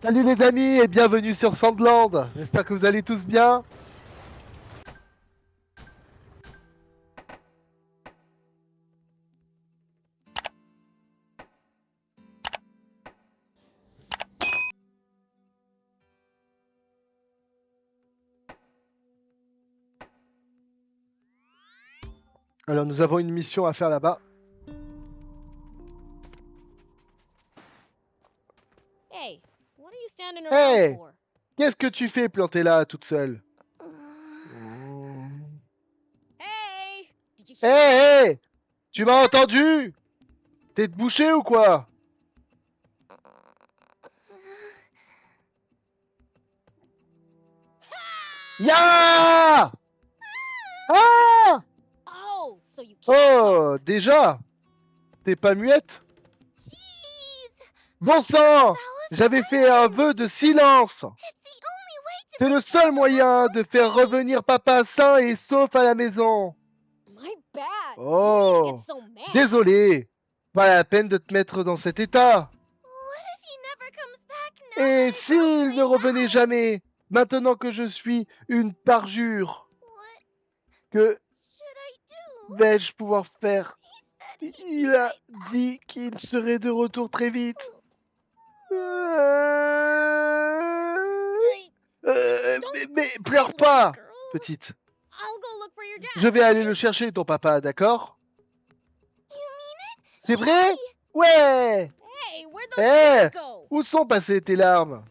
Salut les amis et bienvenue sur Sandland. J'espère que vous allez tous bien. Alors nous avons une mission à faire là-bas. Hey, what are you standing around Hey, for? qu'est-ce que tu fais planté là toute seule? Hey, did you Hé hear me? hé, tu m'as entendu? T'es bouché ou quoi? Ya! Ah! Oh, so you can't Oh, talk. déjà? T'es pas muette? Jeez! Bon sang! J'avais fait un vœu de silence. It's the only way to C'est le bring seul Papa back moyen home de faire safe. revenir papa sain et sauf à la maison. My bad. You need to get Oh, so mad. désolé. Pas la peine de te mettre dans cet état. What if he never comes back now Et that I broke s'il my ne revenait vow? jamais, maintenant que je suis une parjure, What que should I do? vais-je pouvoir faire? He said he'd be Il a right back. dit qu'il serait de retour très vite. Mais pleure pas, Girl, petite. I'll go look for your dad. Je vais aller okay? le chercher, ton papa, d'accord? You mean it? C'est vrai? Hey! Ouais! Hey, where'd those Eh! tears go? Où sont passées tes larmes?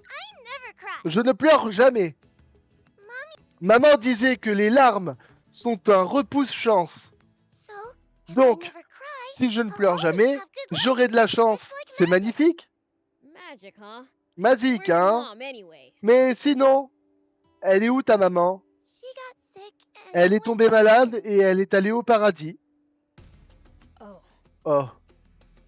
I never cry. Je ne pleure jamais. Maman disait que les larmes sont un repousse-chance. So, if Donc, I never cry, si je ne I'll pleure always jamais, have good luck. j'aurai de la chance. It's like C'est magic. magnifique. Magic, huh? Magique, Where's your hein? mom anyway? Mais sinon, elle est où ta maman? She got sick and Elle est went tombée to malade et elle est allée au paradis. Oh, Oh,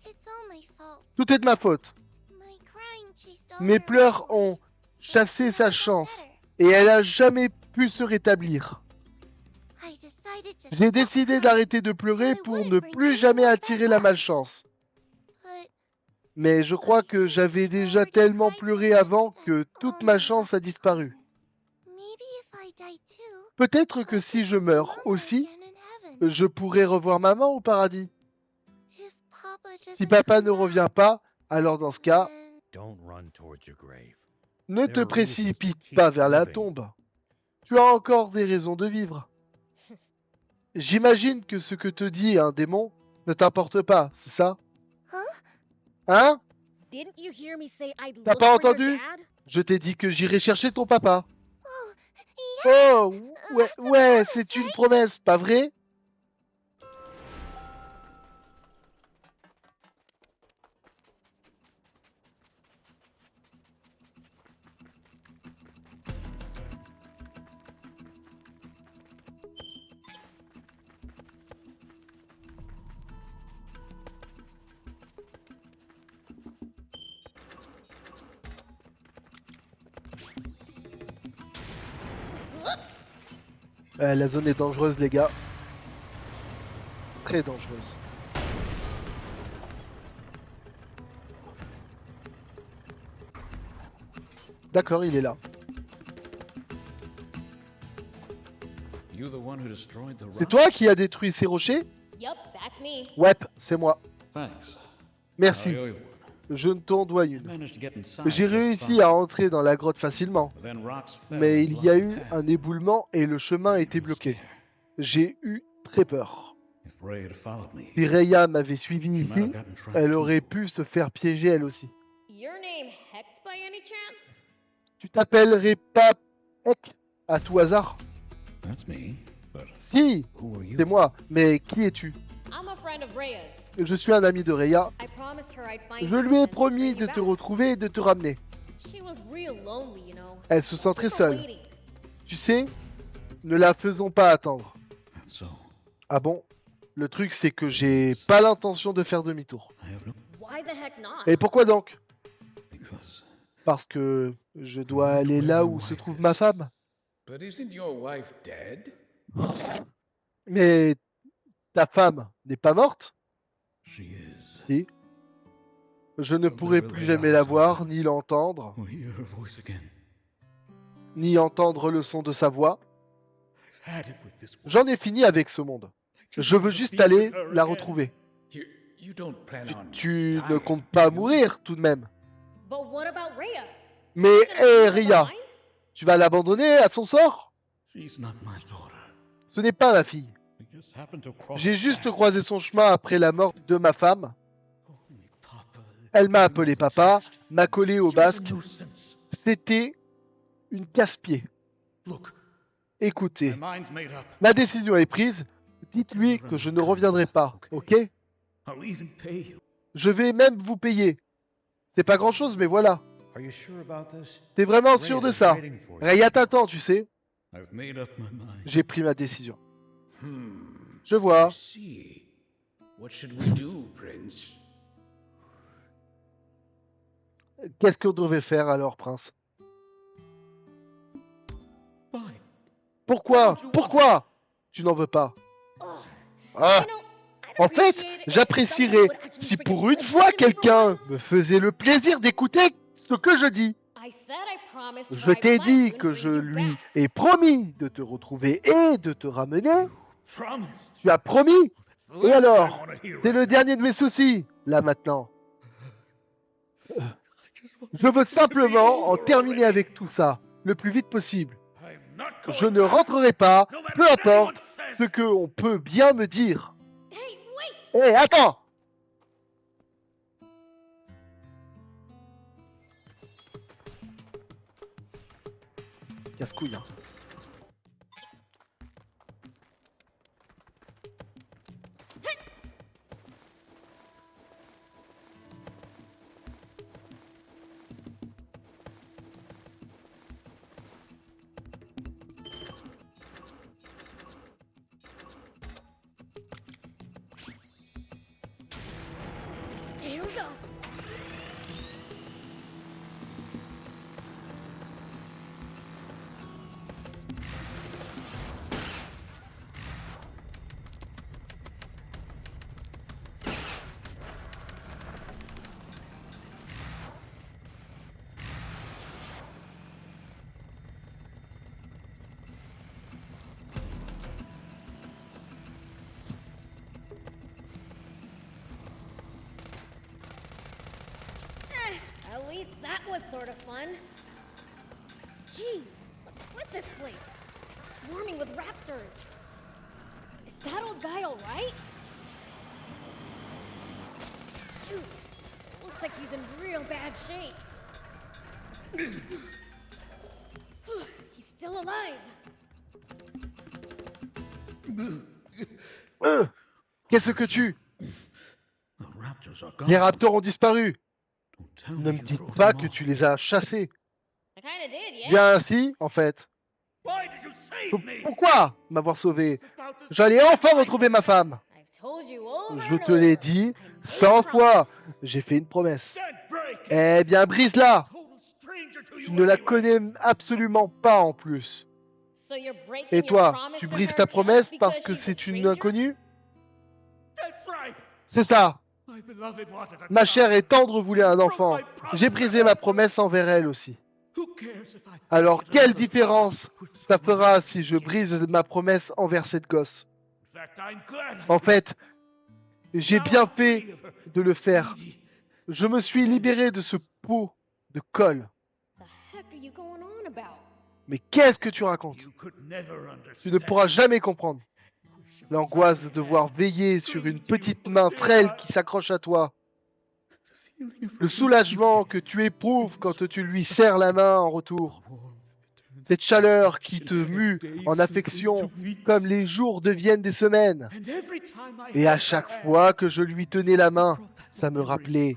It's all my fault. tout est de ma faute. My crying chased all Mes her pleurs luck away. ont So chassé she sa never got chance better. et elle a jamais pu se rétablir. I decided to J'ai stop décidé crying, d'arrêter de so pleurer I pour wouldn't ne bring plus any jamais more attirer bad la luck. malchance. But Mais je crois que j'avais déjà tellement pleuré avant que toute ma chance a disparu. maybe if I die too, Peut-être que I'll si get je to see meurs Mama aussi, again in heaven. je pourrai revoir maman au paradis. If Papa Si doesn't papa come ne back, revient pas, alors dans ce cas, then Don't run towards your grave. ne There te are reasons to précipite keep pas vers la living. tombe. Tu as encore des raisons de vivre. J'imagine que ce que te dit un démon ne t'importe pas, c'est ça? Huh? Hein? didn't you hear me say I'd T'as look pas for your entendu? dad? Je t'ai dit que j'irai chercher ton papa. Oh, yeah. Oh, ouais, That's a ouais, promise, c'est une right? promesse, pas vrai? La zone est dangereuse, les gars. Très dangereuse. D'accord, il est là. C'est toi qui as détruit ces rochers? Yup, that's me. Ouais, c'est moi. Thanks. Merci. I owe you one. Je ne t'en dois I une. managed to get inside J'ai just réussi fine, à entrer dans la grotte facilement, but then rocks fell mais and il y a blocked eu the path. un éboulement et le chemin Gave était me a bloqué. scare. J'ai eu très peur. If Ray had followed me, Si Reya m'avait suivi she might ici, have gotten trapped elle too. aurait pu se faire piéger elle aussi. Your name Hecht by any chance? Tu t'appellerais pas Ek à tout hasard? That's me, but Si, who are you? c'est moi, mais qui es-tu? I'm a friend of Rhea's. Je suis un ami de Reya. I promised her I'd find Je you lui ai and promis bring de you te back. retrouver et de te ramener. She was real lonely, you know. Elle se sent Keep très her seule. waiting. Tu sais, ne la faisons pas attendre. That's so. Ah bon? Le truc, c'est que j'ai pas l'intention de faire demi-tour. I have no. Why the heck not? Et pourquoi donc? Because. Parce que je dois aller là où se trouve ma femme. But isn't your wife dead? Mais ta femme n'est pas morte? She is. Si. Je ne pourrai plus jamais la voir, ni l'entendre, Or hear her voice again. ni entendre le son de sa voix. I've had it with this one. J'en ai fini avec ce monde. Just Je want veux to juste be aller with her la again. retrouver. You don't plan on Tu ne dying, comptes pas do you? mourir tout de même. But what about Rhea? Mais, She's gonna leave her Ria, behind? tu vas l'abandonner à son sort? She's not my daughter. Ce n'est pas ma fille. We just happened to cross J'ai juste paths. croisé son chemin après la mort de ma femme. Calling me Papa. Elle m'a appelé papa, m'a collé au She was a basque. nuisance. C'était une casse-pied. Look, Écoutez, my mind's made up. ma décision est prise. Dites-lui que je ne reviendrai pas, ok? I'll even pay you. Je vais même vous payer. C'est pas grand-chose, mais voilà. Are you sure about this? T'es vraiment sûr Rhea de is ça? waiting for you. Raya t'attend, tu sais. I've made up my mind. J'ai pris ma décision. Hmm. Je vois. I see. What should we do, Prince? Qu'est-ce qu'on devait faire alors, prince? Fine. Pourquoi? Pourquoi? Tu n'en veux pas? Ugh. Ah. You know, I'd En fait, appreciate it if j'apprécierais someone would actually si freaking pour une listen fois to me for quelqu'un once. me faisait le plaisir d'écouter ce que je dis. I said I promised to Je try t'ai to find dit you and que bring je you lui back. ai promis de te retrouver et de te ramener. Promised. Tu as promis? That's the Et last alors? I wanna hear C'est right le now. dernier de mes soucis, là maintenant. I just want Je veux this to be simplement en over terminer already. avec tout ça, le plus vite possible. I'm not going Je ne back, rentrerai pas, no matter peu what importe anyone says. ce qu'on peut bien me dire. Hey, wait! Hé, attends! Casse-couille, hein. Here we go. At least that was sort of fun. Jeez, let's split this place. It's swarming with raptors. Is that old guy all right? Shoot, looks like he's in real bad shape. He's still alive. Qu'est-ce que tu... The raptors are gone. Les raptors ont disparu. Don't tell Ne me me you dites drove pas them que all. tu les as chassés. I kinda did, yeah? Bien ainsi, en fait. Why did you save me? Pourquoi m'avoir sauvé? About the J'allais enfin retrouver ma femme. I've told you over Je and te l'ai over. dit I made 100 a fois. promise. J'ai fait une promesse. Then break it. Eh bien, brise-la. Total stranger to you Tu ne la anyway. connais absolument pas en plus. So you're breaking Et your toi, promise tu to brises her ta just promesse parce because que she's a c'est une stranger? inconnue? That's right. C'est ça. My beloved wanted a Ma child. chère et tendre voulait un enfant. J'ai brisé ma promesse envers elle aussi. Who cares if I Alors, break it quelle another différence promise with ça someone fera else? si je brise ma promesse envers cette gosse? In fact, I'm glad I En did. fait, j'ai Now bien I'm fait free of her de le faire. greedy. Je me suis libéré de ce pot de colle. The heck are you going on about? Mais qu'est-ce que tu racontes? You could never Tu ne understand. pourras jamais comprendre l'angoisse de devoir veiller sur une petite main frêle qui s'accroche à toi. Le soulagement que tu éprouves quand tu lui serres la main en retour. Cette chaleur qui te mue en affection comme les jours deviennent des semaines. Et à chaque fois que je lui tenais la main, ça me rappelait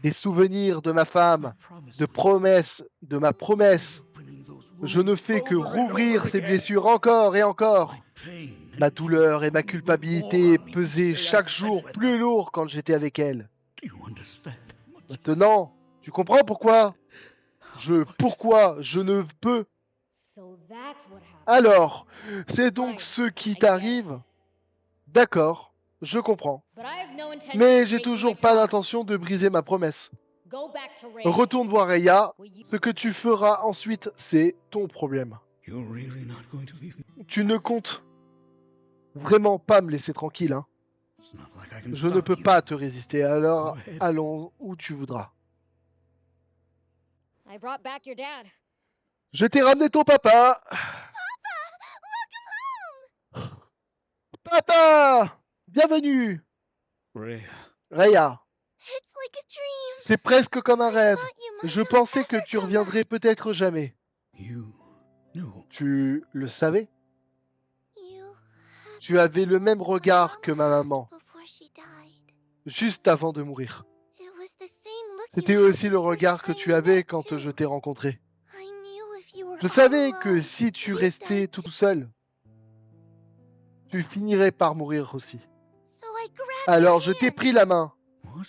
des souvenirs de ma femme, de ma promesse. Je ne fais que rouvrir ces blessures encore et encore. Ma douleur et ma culpabilité pesaient chaque jour plus lourd quand j'étais avec elle. Maintenant, tu comprends pourquoi je ne peux. So that's what happened. Alors, c'est donc ce qui t'arrive? D'accord, je comprends. But I have no intention Mais of j'ai breaking toujours my pas promise. l'intention de briser ma promesse. Go back to Ray. Retourne voir Reya. Will you- Ce que tu feras ensuite, c'est ton problème. You're really not going to leave me? Tu ne comptes vraiment pas me laisser tranquille, hein. It's not like I can Je ne stop peux you. pas te résister, alors Go ahead. allons où tu voudras. I brought back your dad. Je t'ai ramené ton papa. Papa, bienvenue. Rhea, Reya, It's like a dream. c'est presque comme un rêve. Thought you might Je not pensais ever que tu come reviendrais back. peut-être jamais. you knew. Tu le savais? You had Tu the avais same le même look my regard mom que ma had maman, before she died. juste avant de mourir. It was the same look C'était you had aussi the le first regard que time tu we avais met, quand too. je t'ai rencontré. I knew if you were Je all savais que alone, si tu you'd restais die tout too. seul, tu finirais par mourir aussi. So I grabbed Alors your je t'ai hand. pris la main. What?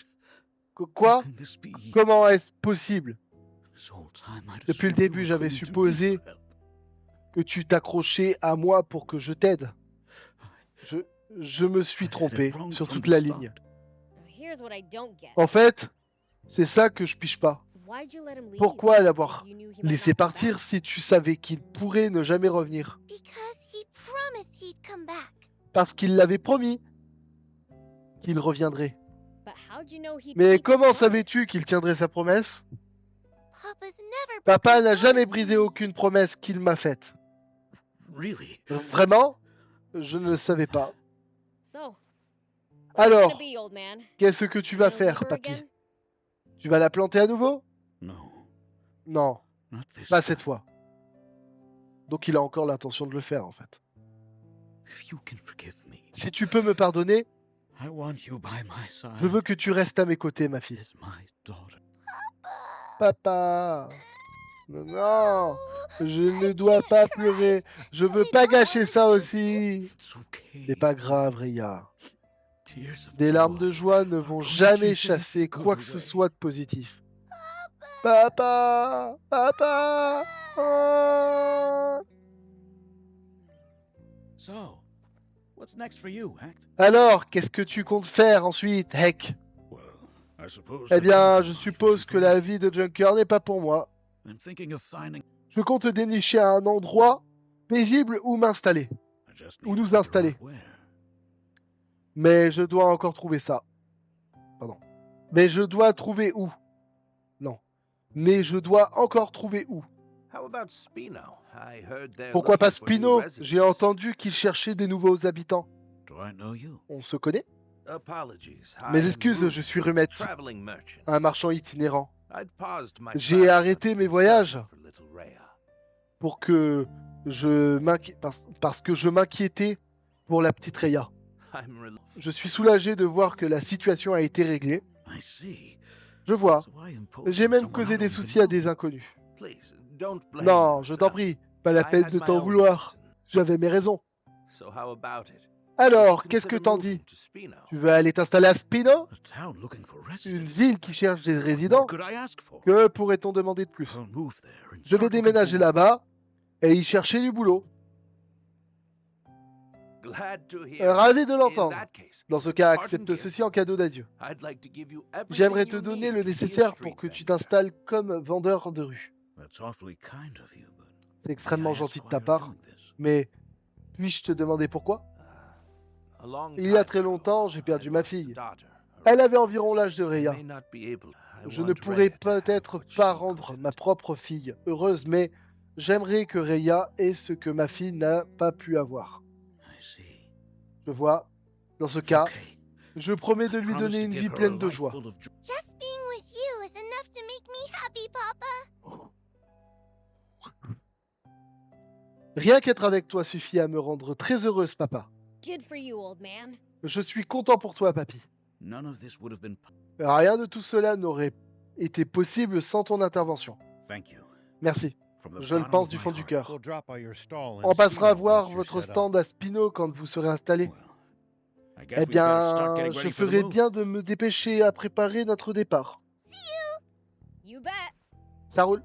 How Quoi? can this be? Comment est-ce possible? This whole time I'd Depuis le assumed you début, were j'avais coming to me supposé for help. que tu t'accrochais à moi pour que je t'aide. Je, je me suis I had it trompé wrong sur from toute the la start. ligne. Now, here's what I don't get. En fait, c'est ça que je pige pas. Why'd you let him leave? Pourquoi l'avoir If you knew he might laissé not come partir back? si tu savais qu'il pourrait ne jamais revenir? Because he promised he'd come back. Parce qu'il l'avait promis qu'il reviendrait. But how'd you know he'd Mais keep his comment promise? savais-tu qu'il tiendrait sa promesse? Papa's never Papa broken n'a a jamais promise to brisé me. aucune promesse qu'il m'a faite. Really? Vraiment? Je ne le savais pas. So, where you gonna Alors, be, old man? qu'est-ce que tu You vas gonna leave faire, her papy? again? Tu vas la planter à nouveau? No, Non, not this pas time. cette fois. Donc il a encore l'intention de le faire, en fait. If you can forgive me, Si tu peux me pardonner, I want you by my side. je veux que tu restes à mes côtés, ma fille. As my daughter. Papa! Non, je ne dois pas pleurer. Je veux pas gâcher ça aussi. It's okay. C'est pas grave, Ria. Tears of Des larmes de joy joie ne are vont gonna jamais chase any chasser good quoi que ce away. soit de positif. Papa! Papa! Ah. So, what's next for you, Act? Alors, qu'est-ce que tu comptes faire ensuite, Heck? Well, I suppose Eh the bien, jungle je life suppose isn't que for la me. vie de Junker n'est pas pour moi. I'm thinking of finding. Je compte dénicher un endroit paisible où m'installer. I just Où need to nous figure installer. out where. Mais je dois encore trouver ça. Pardon. Mais je dois trouver où? Non. Mais je dois encore trouver où? How about Spino? I heard they're Pourquoi pas looking for new Spino? residents. J'ai entendu qu'il cherchait des nouveaux habitants. Do I know you? On se connaît? Apologies. Mes I am excuses, Ruth, je suis Rumet, traveling merchant. un marchand itinérant. I'd paused my J'ai travels arrêté out of mes concern voyages for little Rhea. pour que parce que je m'inquiétais pour la petite Reya. I'm relieved. Je suis soulagé de voir que la situation a été réglée. I see. Je vois. So why impose J'ai on même someone causé I des don't soucis à even des know? inconnus. Please, don't blame Non, je t'en yourself. prie, pas la I peine had de my t'en own vouloir. reason. J'avais mes raisons. So how about it? Alors, Would you qu'est-ce que consider t'en moving dis? to Spino? Tu veux aller t'installer à Spino? A town looking for Une residents. ville qui cherche des What more résidents? could I ask for? Que pourrait-on demander de plus? I'll move there and Je vais start looking déménager for là-bas et y chercher du boulot. Glad to hear. Ravi de In l'entendre. that case, Dans ce as a cas, parting accepte gift, ceci en cadeau d'adieu. I'd like to give you everything J'aimerais te you donner need le to be a nécessaire street pour que tu vendor. t'installes comme vendeur de rue. That's awfully kind of you, but C'est extrêmement may I ask gentil de why ta you're part, doing this? mais puis-je te demander pourquoi? A long Il y a time très ago, longtemps, j'ai I perdu ma lost a fille. daughter, Elle avait around environ this. l'âge de I Reya. may not be able. I Je ne want pourrais Rhea to have peut-être what she pas rendre ma couldn't. propre fille heureuse, mais j'aimerais que Reya ait ce que ma fille n'a pas pu avoir. I see. Je vois. Dans ce cas, Okay. je promets de I lui promise donner to une give vie her a pleine de life joie. full of joy. Just being with you is enough to make me happy, Papa. Rien qu'être avec toi suffit à me rendre très heureuse, papa. Good for you, old man. Je suis content pour toi, papy. None of this would have been. Rien de tout cela n'aurait été possible sans ton intervention. Thank you. Merci. From the Je le bottom pense of du my fond du heart. cœur. We'll drop by your stall in On passera Spino voir once you're votre set up. stand à Spino quand vous serez installé. Well, I guess Eh we'd better start bien, getting je ready for the ferai move. bien de me dépêcher à préparer notre départ. You bet. Ça roule.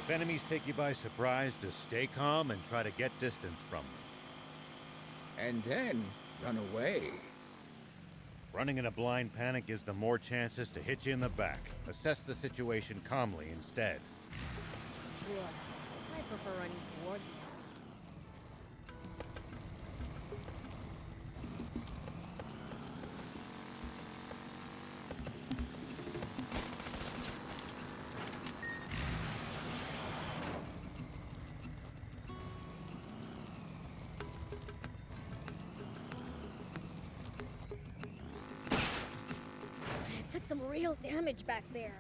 If enemies take you by surprise, just stay calm and try to get distance from them. And then run away. Running in a blind panic gives them more chances to hit you in the back. Assess the situation calmly instead. Ugh, I prefer running toward them. Took some real damage back there.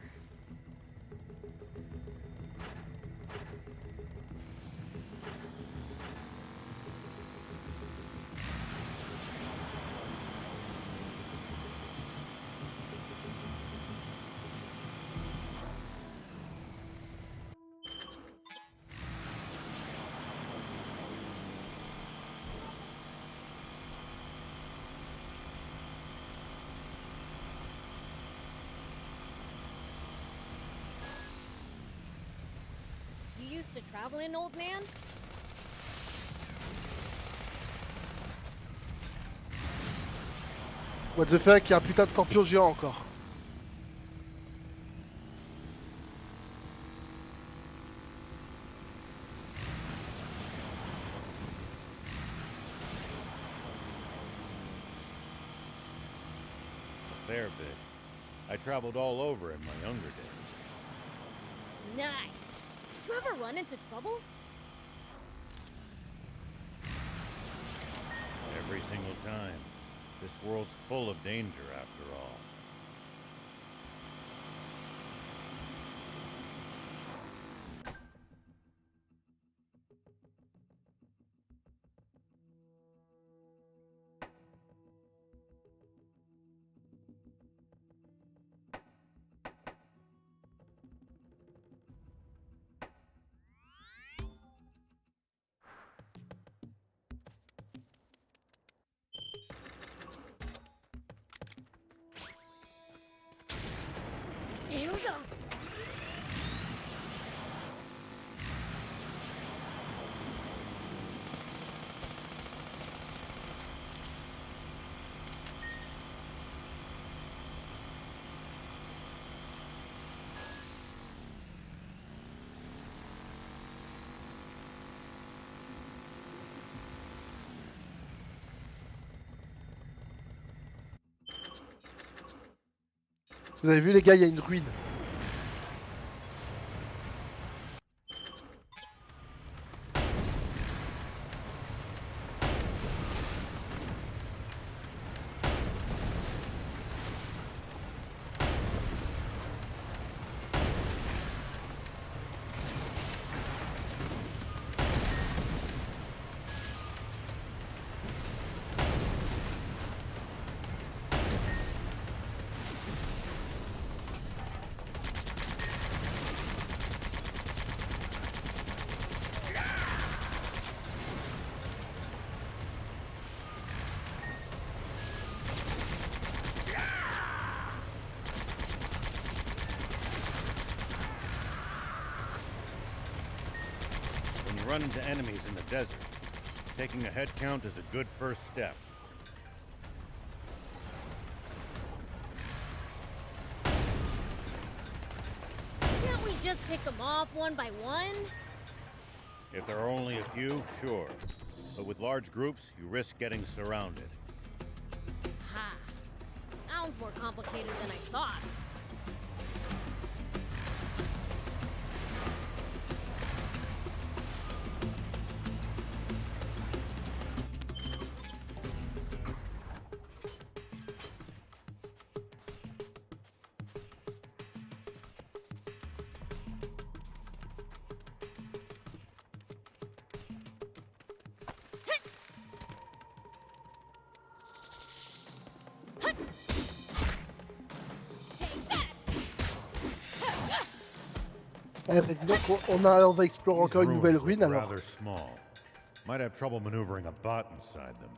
You used to travel in, old man? What the fuck, il y a un putain de scorpion géant encore. A fair bit. I traveled all over in my younger days. Nice. Did you ever run into trouble? Every single time. This world's full of danger, after all. Here we go. Vous avez vu les gars, il y a une ruine. When you run into enemies in the desert, taking a head count is a good first step. Can't we just pick them off one by one? If there are only a few, sure. But with large groups, you risk getting surrounded. Ha. Sounds more complicated than I thought. Eh, bah, dis donc, on va explorer encore une nouvelle ruine alors. Rather small. Might have trouble maneuvering a bot inside them.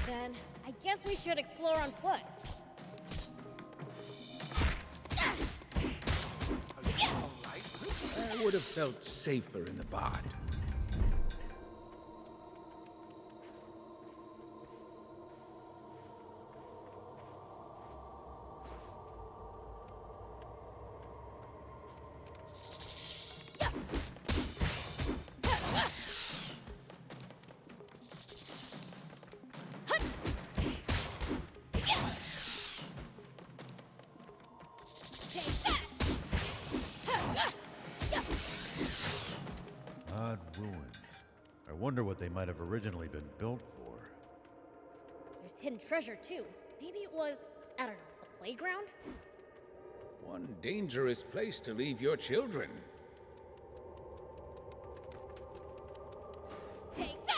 Then I guess we should explore on foot. I would have felt safer in the bot. Odd ruins. I wonder what they might have originally been built for. There's hidden treasure too. Maybe it was, I don't know, a playground? One dangerous place to leave your children. Take that!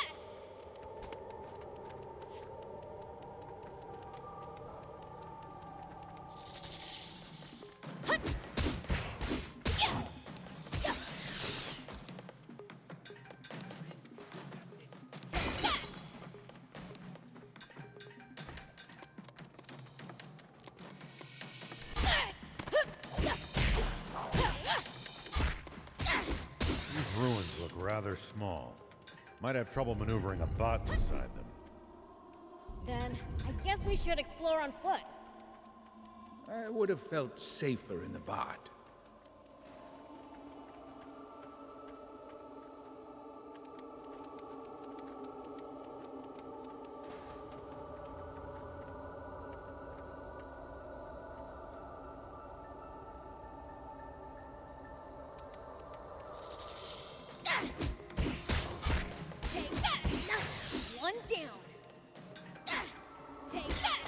These ruins look rather small. Might have trouble maneuvering a bot inside them. Then, I guess we should explore on foot. I would have felt safer in the bot. Take that! One down! Take that!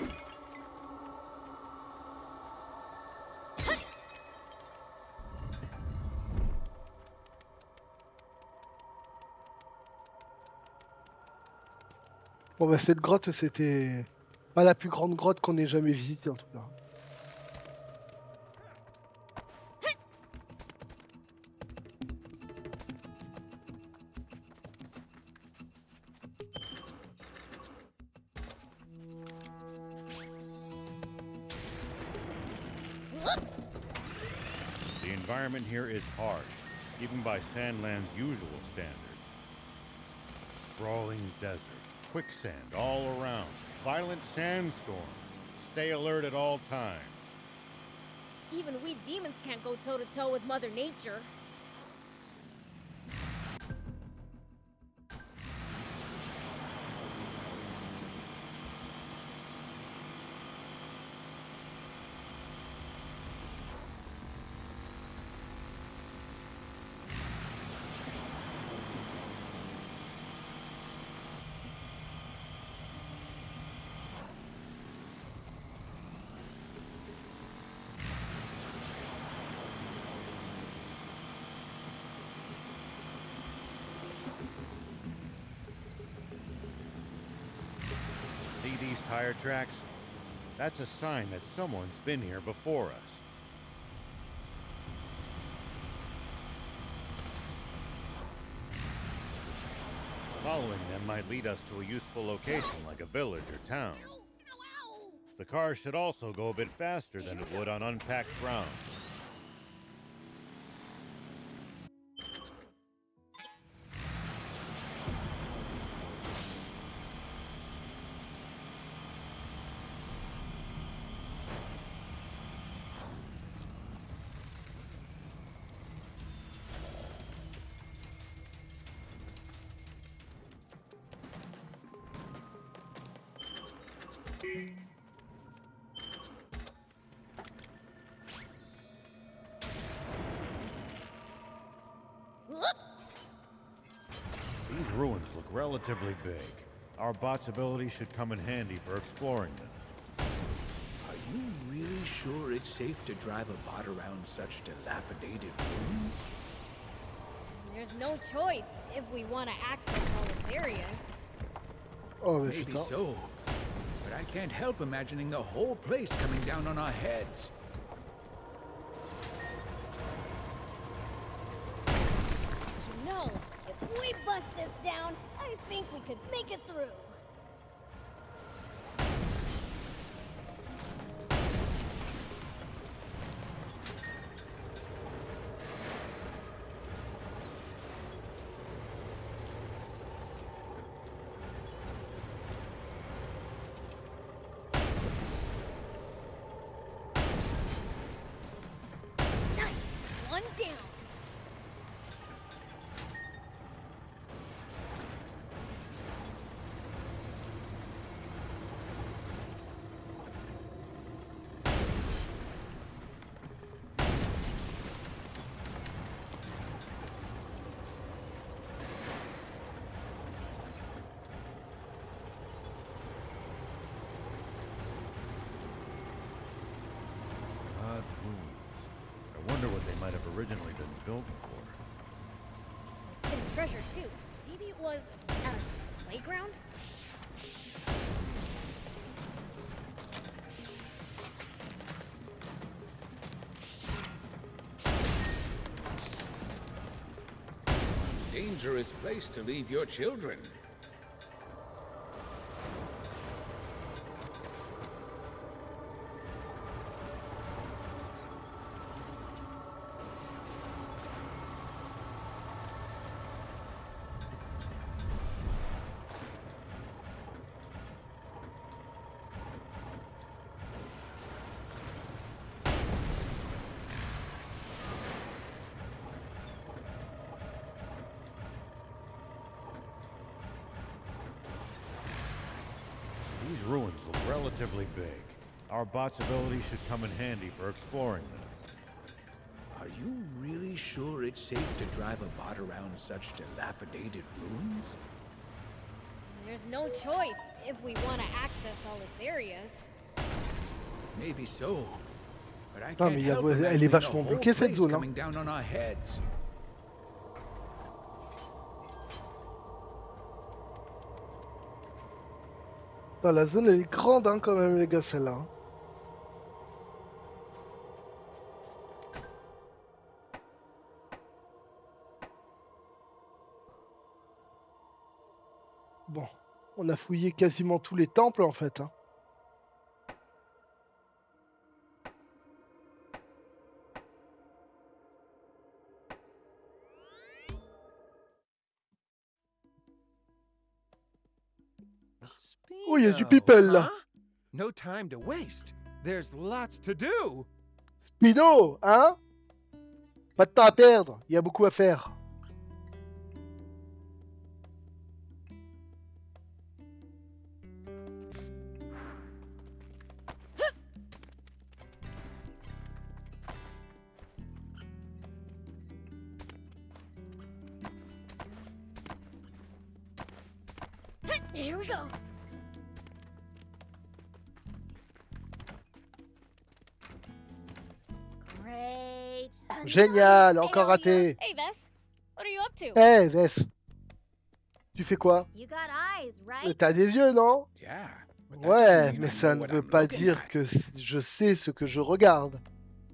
Bon bah cette grotte c'était pas la plus grande grotte qu'on ait jamais visitée en tout cas. The environment here is harsh, even by Sandland's usual standards. Sprawling desert, quicksand all around, violent sandstorms. Stay alert at all times. Even we demons can't go toe-to-toe with Mother Nature. See these tire tracks? That's a sign that someone's been here before us. Following them might lead us to a useful location like a village or town. Ow! Ow! Ow! The car should also go a bit faster than it would on unpacked ground. Whoop! These ruins look relatively big. Our bot's ability should come in handy for exploring them. Are you really sure it's safe to drive a bot around such dilapidated ruins? There's no choice if we want to access all its areas. Oh mais Maybe putain. so. But I can't help imagining the whole place coming down on our heads. You know, if we bust this down, I think we could make it through. one down. Odd ruins. I wonder what they might have originally been built for. There's hidden treasure too. Maybe it was at a playground? Dangerous place to leave your children. These ruins look relatively big. Our bot's ability should come in handy for exploring them. Are you really sure it's safe to drive a bot around such dilapidated ruins? There's no choice if we want to access all its areas. Maybe so. But I Non, can't mais help elle est imagining the vachement whole bloquée, cette place zone, hein. coming down on our heads. Ah, la zone elle est grande hein, quand même les gars celle-là. Hein. Bon, on a fouillé quasiment tous les temples en fait. Hein. Oh, il y a du people là. No time to waste. There's lots to do. Spino, hein? Pas de temps à perdre, il y a beaucoup à faire. Here we go. Great. Génial, Hey, encore Olivia. raté. Hey, Vess. What are you up to? Eh, Vess, tu fais quoi? You got eyes, right? T'as des yeux, non? Yeah. but that Ouais, doesn't mean mais I ça know ne what veut I'm pas looking dire at. que je sais ce que je regarde.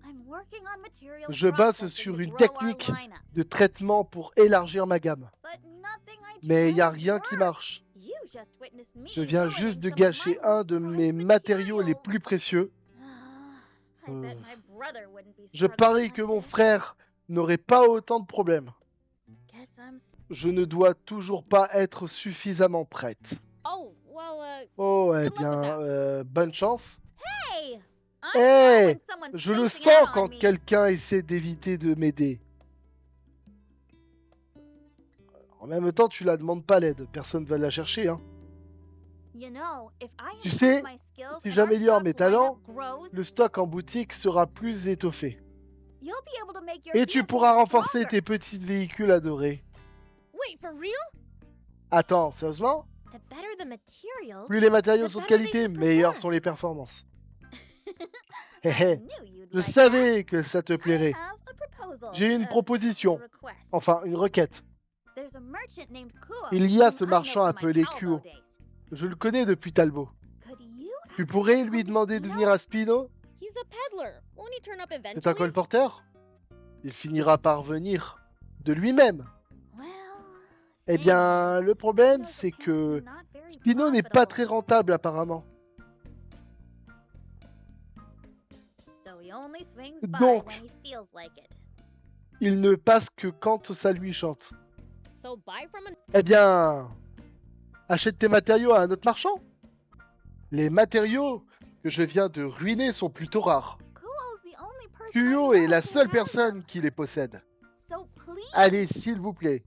I'm working on material Je bosse processing sur to une grow our technique lineup, de traitement pour élargir ma gamme. but nothing I Mais il n'y a tried rien qui works. marche. You just witnessed me Je viens ruining juste de some of my gâcher un most de mes prized matériaux les materials. plus précieux. I bet my brother wouldn't be Je struggling parie like que mon this. frère n'aurait pas autant de problèmes. Guess I'm Je ne dois toujours pas être suffisamment prête. Oh, well, Oh, eh Good luck with bien, that. bonne chance. Hey! I Hey! know when someone's Je le spacing out sens on quand me. quelqu'un essaie d'éviter de m'aider. En même temps, tu la demandes pas l'aide. Personne va la chercher, hein. You know, if I Tu improve sais, my skills si and our j'améliore mes shop's lineup talents, grows, le stock en boutique sera plus étoffé. you'll be able to make your Et tu vehicles pourras renforcer stronger. tes petits véhicules adorés. wait, for real? Attends, sérieusement? The better the materials. Plus les matériaux the sont de better they qualité, should meilleures perform. sont les performances. Hé I hé, knew you'd je like savais que ça te that. I plairait. have a proposal, J'ai une a proposition, request. enfin une requête. There's a merchant named Kuo Il y a whom ce I know marchand from my appelé Talbot Kuo. days. Je le connais depuis Talbot. Could you Tu ask pourrais him to lui come to demander de Spino? venir à Spino? He's a peddler. Won't he turn up C'est un eventually? colporteur? Il finira par venir de lui-même. Well, Eh thing bien, is, le problème, Spino's c'est que apparently not very Spino n'est pas très profitable. rentable apparemment. So he only swings by Donc, when he feels like it. il ne passe que quand ça lui chante. So buy from an. Eh bien, achète tes matériaux à un autre marchand. Les matériaux que je viens de ruiner sont plutôt rares. Kuo's the only Kuyo est la seule personne qui les possède. So please. Allez, s'il vous plaît.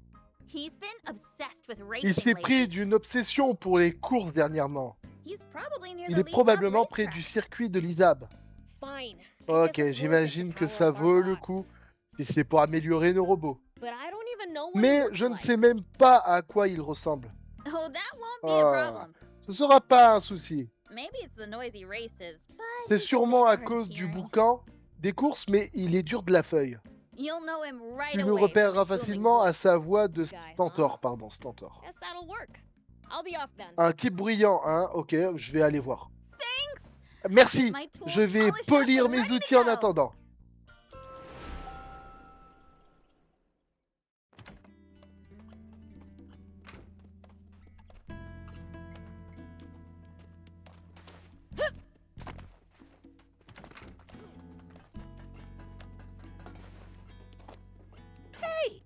He's been obsessed with Il racing s'est pris lately. d'une obsession pour les courses dernièrement. He's probably near Il the est Lee probablement Sub près racetrack. du circuit de l'Isab. Fine. I guess Ok, it's worth it j'imagine to que power ça up our vaut le bots. coup si c'est pour améliorer nos robots. But I don't even know what he Mais looks je ne like. sais même pas à quoi il ressemble. Oh, that won't be a Ah, problem. ce sera pas un souci. Maybe it's the noisy races, but C'est he's a sûrement bit à hard cause of du hearing. boucan des courses, mais il est dur de la feuille. You'll know him right Tu le away from repéreras his booming facilement à voice. sa voix de Guy, huh? stentor, pardon, stentor. Guess that'll work. I'll be off then. Un type bruyant, hein, ok, je vais aller voir. Thanks. Merci, My tools je vais polished up polir and mes ready to outils en go. attendant. Hey,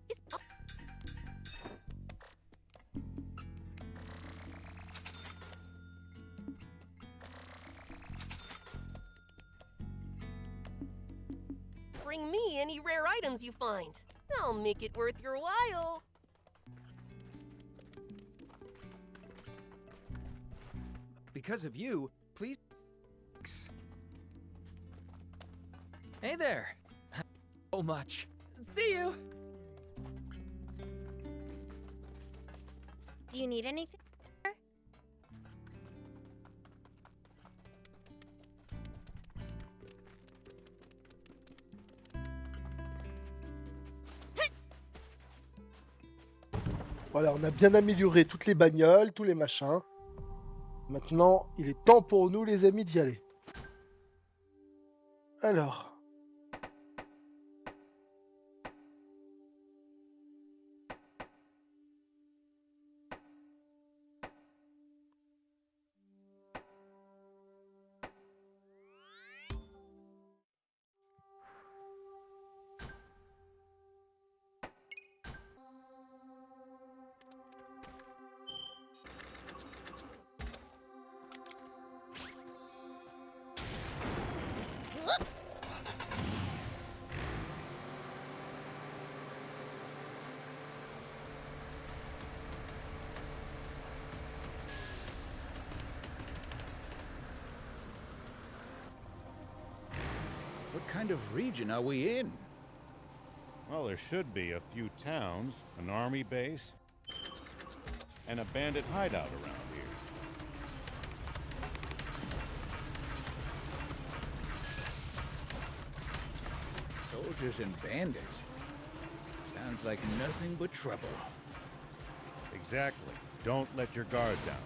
Bring me any rare items you find. I'll make it worth your while. Because of you, please. Hey there. So much. See you. Do you need anything? Voilà, on a bien amélioré toutes les bagnoles, tous les machins. Maintenant, il est temps pour nous, les amis, d'y aller. Alors. What kind of region are we in? Well, there should be a few towns, an army base, and a bandit hideout around here. Soldiers and bandits. Sounds like nothing but trouble. Exactly. Don't let your guard down.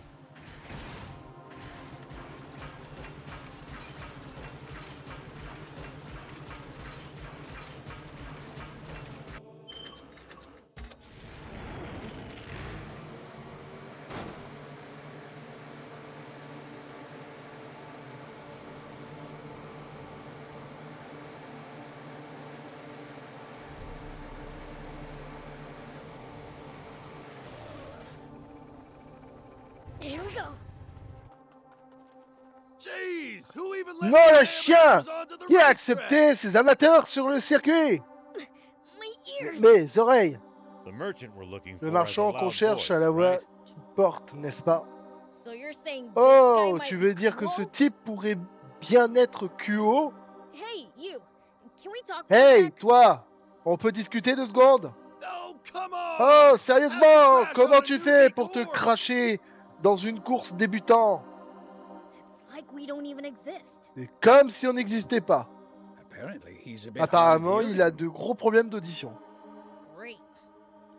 Here we go. Jeez, who even let Non, the le chien! amateurs onto the Qui a racetrack? accepté ces amateurs sur le circuit? My ears. Mes oreilles. The merchant we're looking for Le has a marchand loud qu'on cherche voice, à la voix right? qui porte, n'est-ce pas? So you're saying this Oh, guy might tu be veux dire que ce cool? type pourrait bien être Kuo? Hey, you. Can we talk for a Hey, sec? toi! On peut discuter 2 secondes? No, come on! Oh, sérieusement, crash comment on a tu unique fais pour te horse. cracher dans une course débutant? It's like we don't even exist. C'est comme si on n'existait pas. Apparently, he's a bit hard of Apparemment, il a hearing. de gros problèmes d'audition. Great.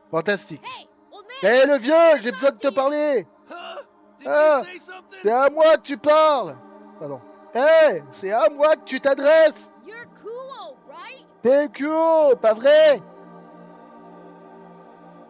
Fantastique. Hey, old man. Hé, le vieux, j'ai besoin de te parler! Huh? Did Ah, you say something? c'est à moi que tu parles! Pardon. Hé, c'est à moi que tu t'adresses! You're cool, right? T'es Kuo, pas vrai?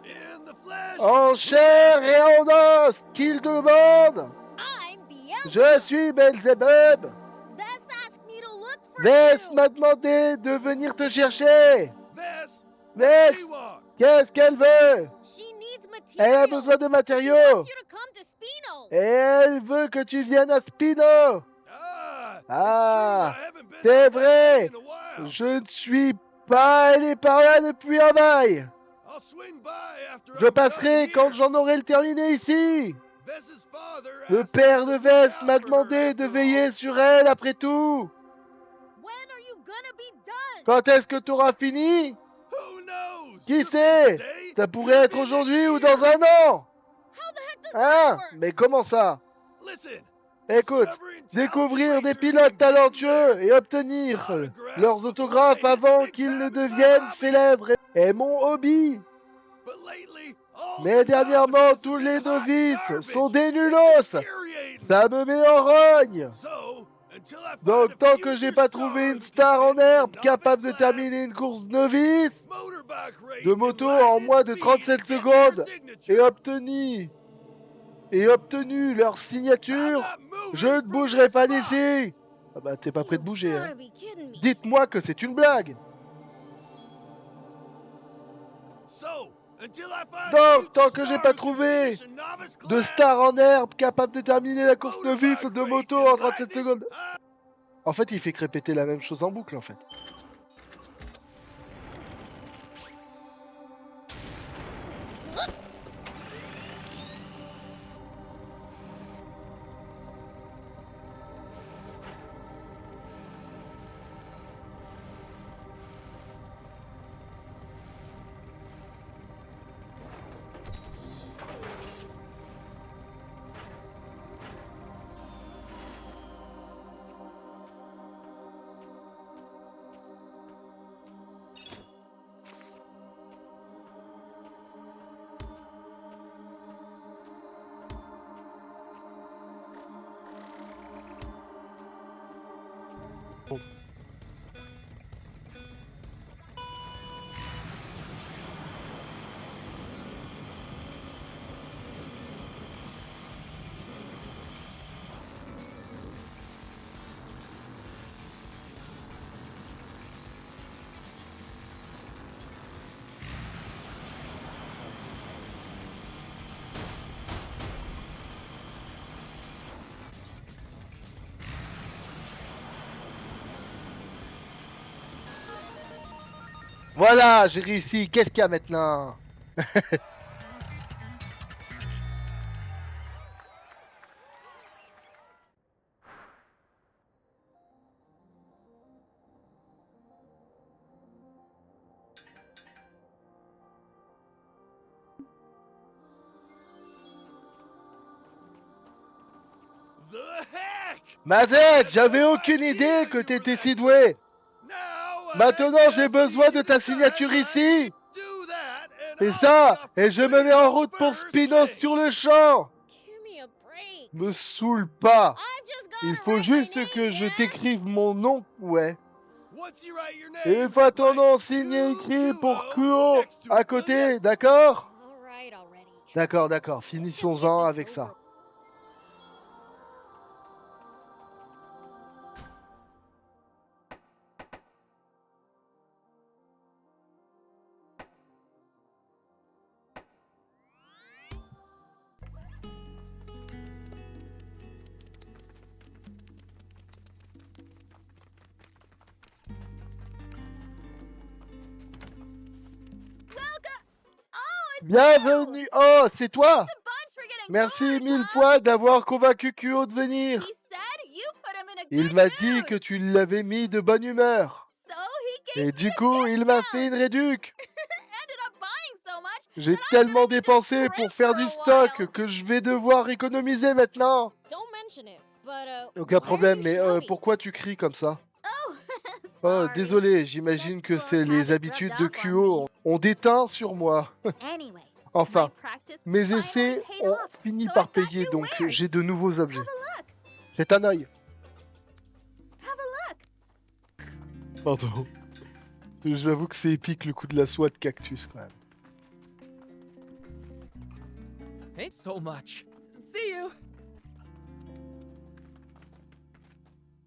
In the flesh! En chair et en os, qu'il demande! I'm Beelzebub. Je suis Belzebub! Vess asked me to look for Vess you. m'a demandé de venir te chercher! Vess! Vess, She want? qu'est-ce qu'elle veut? She needs Elle a materials. besoin de So she matériaux! wants you to come to Spino. Elle veut que tu viennes à Spino! Ah! Ah, it's true, I haven't been c'est out that way vrai! in a while. around. Je ne suis pas allé par là depuis un bail. I'll swing by after Je I'm passerai done quand here. j'en aurai le terminé ici. Vess's father Le asked père me de to Vess look m'a out for her demandé de after veiller all. sur elle après tout. When are you gonna be done? Quand est-ce que tu auras fini? Who knows? Qui Could be sait? today, Ça could pourrait être be next aujourd'hui ou year. dans un an. How the heck does that Hein? work? Mais comment ça? Listen, Écoute, discovering découvrir des talented pilotes racers and getting talentueux their et obtenir autographs leurs before autographes they hit the avant big qu'ils ne time is my deviennent hobby. célèbres est mon hobby. But lately, all Mais the dernièrement, novices tous have les been hot novices sont garbage. des It's nulos. infuriating. Ça me met en rogne. So, until I find Donc a tant que j'ai future pas star trouvé une who can star en finish a herbe novice capable de class, terminer une course novice motorbike de racing moto lightning en moins de speed 37 and get their secondes signature. et obtenu leur I'm signature, not moving je ne from bougerai this pas spot. d'ici. Ah bah t'es pas prêt de You bouger, hein. gotta be kidding me. Dites-moi que c'est une blague. So, until I find a Donc future tant que j'ai star pas who can trouvé finish a novice de class, star en herbe capable de terminer la course novice motorbike de moto racing en 37 lightning, secondes. En fait, il fait que répéter la même chose en boucle, en fait. Voilà, j'ai réussi. Qu'est-ce qu'il y a maintenant? the heck? Mazette, j'avais aucune idée que t'étais si doué. Now I Maintenant, j'ai just besoin need de to ta decide signature where I ici. do that, and Et I'll ça, take off et for je me mets en route pour first Spinos thing. sur le champ. Give me a break. Me saoule pas. I've just got Il faut juste que je t'écrive mon nom, ouais. Once you write your Et name, une fois ton write nom signé écrit to pour Kuo Kuo next to à it, will ya? côté, d'accord? All right already. D'accord, d'accord, Let's just get finissons-en this avec ça. over. Bienvenue. Oh, c'est toi. The bunch for getting Merci bored, mille huh? fois d'avoir convaincu Kuo de venir. He said you put him in a Il good m'a dit mood. que tu l'avais mis de bonne humeur. So he gave Et me du a coup, il m'a fait discount. une réduc. Ended up buying so much J'ai that I'm tellement gonna need to dépensé scrimp pour faire for du a stock while. que je vais devoir économiser maintenant. Don't mention it, but Aucun why are problème, you mais shouting? pourquoi tu cries comme ça? Oh, Oh, sorry. désolé, j'imagine Guess que Kuo's c'est les habits habitudes rubbed de off on Kuo ont déteint sur moi. Anyway, Enfin, my practice mes finally essais paid ont off, fini so par I've got payer, new donc wares. j'ai de nouveaux objets. Have a look. Jette un œil. Have a look. Pardon. J'avoue que c'est épique le coup de la soie de cactus quand même. Ain't so much. See you.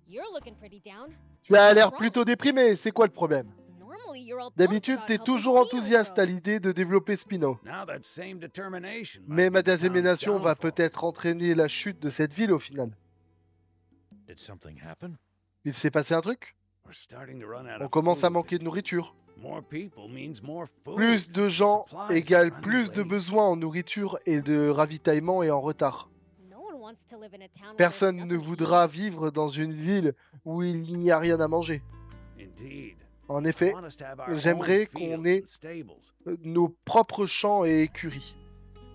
You're looking pretty down. Tu as l'air What's wrong? plutôt déprimé, c'est quoi le problème? Normally you're all pumped D'habitude, about t'es helping toujours Spino enthousiaste grow. à l'idée de développer Spino. Now that same determination might Mais be ma the town's détermination va downfall. peut-être entraîner la chute de cette ville au final. Did something happen? Il s'est passé un truc? We're starting to run out On of commence à food. manquer de nourriture. More people means more food. Plus de gens Supplies égale are plus de running late. besoins en nourriture et de ravitaillement et en retard. No one wants to live in a town where there's Personne ne nothing to voudra eat. vivre dans une ville où il n'y a rien à manger. Indeed. En I effet, want us to have our own j'aimerais fields qu'on ait and stables. nos propres champs et écuries.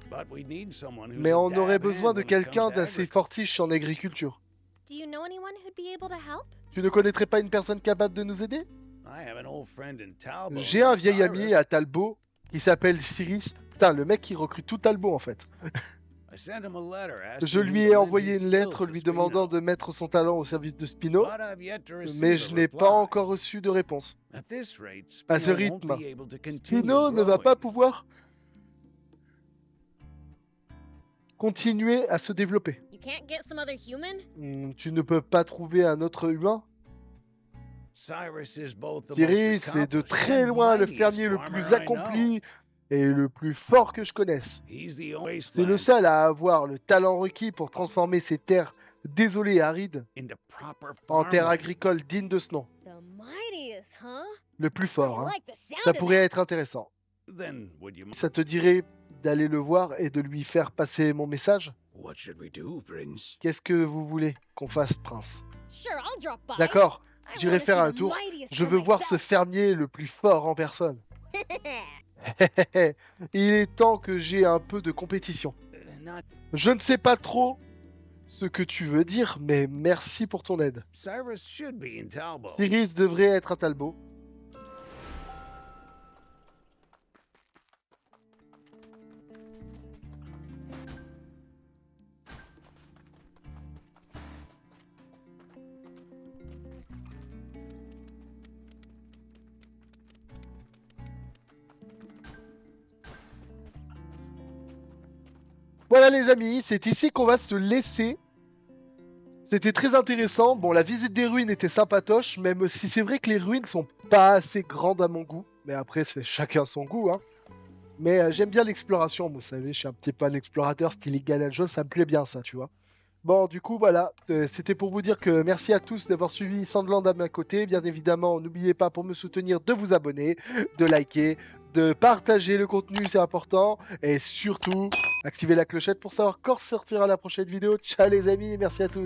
But we need someone who's Mais a on aurait dab besoin hand de when it comes quelqu'un to d'assez agriculture. fortiche en agriculture. Do you know anyone who'd be able to help? Tu ne connaîtrais pas une personne capable de nous aider? I have an old friend in Talbot J'ai un named vieil ami Cyrus. à Talbot qui s'appelle Cyrus. Putain, le mec qui recrute tout Talbot en fait. I sent him a letter Je asking him lui to ai lend envoyé his une skills lettre to lui demandant Spino. de mettre son talent au service de Spino, But I've yet to receive mais a je n'ai pas reply. encore reçu de réponse. At this rate, À ce Spino won't rythme, be able to continue Spino ne va pas growing. pouvoir continuer à se développer. You can't get some other human? Tu ne peux pas trouver un autre humain? Cyrus is both the Cyrus most est de accomplished très and loin le mightiest fermier le farmer plus I accompli et le plus fort que je connaisse. know. He's the only C'est le wasteland seul à avoir le talent requis pour transformer ces terres désolées et arides into proper en terres farmland. agricoles dignes de ce nom. The mightiest, huh? Le plus I fort, hein. like the sound Ça of pourrait that. être intéressant. Then would you? Ça te dirait d'aller le voir et de lui faire passer mon message? What should we do, Prince? Qu'est-ce que vous voulez qu'on fasse, prince? Sure, I'll drop by. D'accord, I j'irai wanna faire see un the tour. mightiest Je for veux voir ce myself. fermier le plus fort en personne. Il est temps que j'ai un peu de compétition. Not Je ne sais pas trop ce que tu veux dire, mais merci pour ton aide. Cyrus should be in Talbot. Cyrus devrait être à Talbot. Voilà les amis, c'est ici qu'on va se laisser. C'était très intéressant. Bon, la visite des ruines était sympatoche, même si c'est vrai que les ruines sont pas assez grandes à mon goût. Mais après, c'est chacun son goût, hein. Mais j'aime bien l'exploration, vous savez, je suis un petit peu un explorateur style Indiana Jones, ça me plaît bien ça, tu vois. Bon, du coup, voilà, c'était pour vous dire que merci à tous d'avoir suivi Sandland à ma côté. Bien évidemment, n'oubliez pas pour me soutenir de vous abonner, de liker, de partager le contenu, c'est important. Et surtout, activez la clochette pour savoir quand sortira la prochaine vidéo. Ciao les amis, merci à tous.